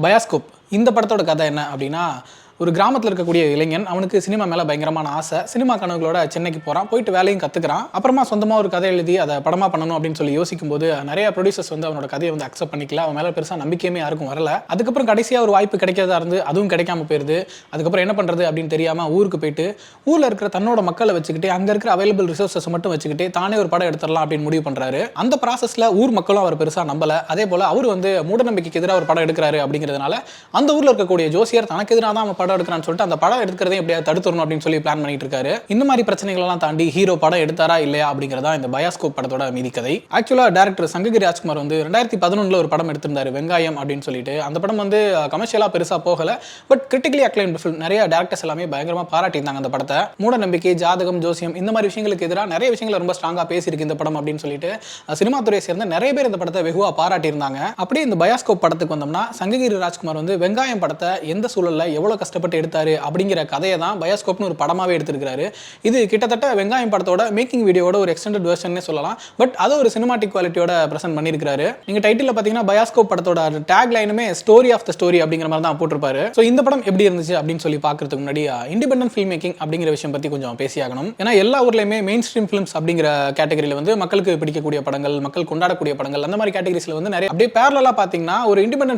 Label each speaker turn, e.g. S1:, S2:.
S1: Bioscope இந்த படத்தோட கதை என்ன அப்படின்னா, ஒரு கிராமத்தில் இருக்கக்கூடிய இளைஞன் அவனுக்கு சினிமா மேலே பயங்கரமான ஆசை. சினிமா கனவுகளோட சென்னைக்கு போகிறான். போயிட்டு வேலையும் கற்றுக்கிறான். அப்புறமா சொந்தமாக ஒரு கதை எழுதி அதை படமாக பண்ணணும் அப்படின்னு சொல்லி யோசிக்கும்போது நிறைய ப்ரொடியூசர்ஸ் அவனோட கதையை அக்செப்ட் பண்ணிக்கல. அவன் மேலே பெருசாக நம்பிக்கையுமே யாருக்கும் வரல. அதுக்கப்புறம் கடைசியாக ஒரு வாய்ப்பு கிடைக்கிறதா இருந்து அதுவும் கிடைக்காம போயிருது. அதுக்கப்புறம் என்ன பண்ணுறது அப்படின்னு தெரியாமல் ஊருக்கு போயிட்டு ஊரில் இருக்கிற தன்னோட மக்களை வச்சுக்கிட்டு அங்கே இருக்கிற அவைலபிள் ரிசோர்ஸஸ் மட்டும் வச்சுக்கிட்டு தானே ஒரு படம் எடுத்துடலாம் அப்படின்னு முடிவு பண்ணுறாரு. அந்த ப்ராசஸில் ஊர் மக்களும் அவர் பெருசாக நம்பலை. அதே போல் அவர் மூடநம்பிக்கைக்கு எதிராக ஒரு படம் எடுக்கிறாரு அப்படிங்கிறதுனால அந்த ஊரில் இருக்கக்கூடிய ஜோசியர் தனக்கு எதிராக தான் அவன் படம் எடுக்கிறான்னு சொல்லிட்டு அந்த படம் எடுக்கிறதே எப்படியா தடுத்துறணும் அப்படின்னு சொல்லி பிளான் பண்ணிட்டு இருக்காரு. இந்த மாதிரி பிரச்சனைகள் எல்லாம் தாண்டி ஹீரோ படம் எடுத்தாரா இல்லையா அப்படிங்கறதா இந்த பயாஸ்கோப் படத்தோட மீதி கதை. ஆக்சுவலா டைரக்டர் சங்ககிரி ராஜ்குமார் 2011 ஒரு படம் எடுத்திருந்தாரு, வெங்காயம் அப்படின்னு சொல்லிட்டு. அந்த படம் கமர்ஷியலா பெருசா போகல. But critically acclaimed film. நிறைய டேரக்டர்ஸ் எல்லாமே பயங்கரமா பாராட்டியிருந்தாங்க அந்த படத்தை. மூட நம்பிக்கை, ஜாதகம், ஜோசியம் இந்த மாதிரி விஷயங்களுக்கு எதிராக நிறைய விஷயங்களை ரொம்ப ஸ்ட்ராங்கா பேசியிருக்கு இந்த படம் அப்படின்னு சொல்லிட்டு சினிமா துறையை சேர்ந்த நிறைய பேர் இந்த படத்தை வெகுவா பாராட்டியிருந்தாங்க. அப்படியே இந்த பயாஸ்கோப் படத்துக்கு வந்தோம்னா, சங்ககிரி ராஜ்குமார் வெங்காயம் படத்தை எந்த சூழல்ல எவ்வளவு கஷ்டப்பட்டு எடுத்தாரு அப்படிங்கிற கதையை தான் பயாஸ்கோப்னு ஒரு படமாவே எடுத்திருக்காரு. இது கிட்டத்தட்ட வெங்காயம் படத்தோட மேக்கிங் வீடியோட ஒரு எக்ஸ்டெண்டட் வெர்ஷன் சொல்லலாம். பட் அது ஒரு சினிமாட்டிக் குவாலிட்டியோட பிரசன்ட் பண்ணியிருக்காரு. நீங்க டைட்டில் பாத்தீங்கன்னா பயாஸ்கோப் படத்தோட டேக் லைனுமே ஸ்டோரி ஆஃப் த ஸ்டோரி அப்படிங்கிற மாதிரி தான் போட்டிருப்பாரு. ஸோ இந்த படம் எப்படி இருந்துச்சு அப்படின்னு சொல்லி பார்க்கறதுக்கு முன்னாடி இண்டிபெண்டன்ட் ஃபில்ம் மேக்கிங் அப்படிங்கிற விஷயம் பத்தி கொஞ்சம் பேசியாகணும். ஏன்னா எல்லா ஊர்லயுமே மெயின் ஸ்ட்ரீம் ஃபிலிம்ஸ் அப்படிங்கிற கேட்டகரியில மக்களுக்கு பிடிக்கக்கூடிய படங்கள், மக்கள் கொண்டாடக்கூடிய படங்கள், அந்த மாதிரி கேட்டகரிஸ்ல நிறைய அப்படியே பேரலா பாத்தீங்கன்னா ஒரு இண்டிபெண்டன்ட்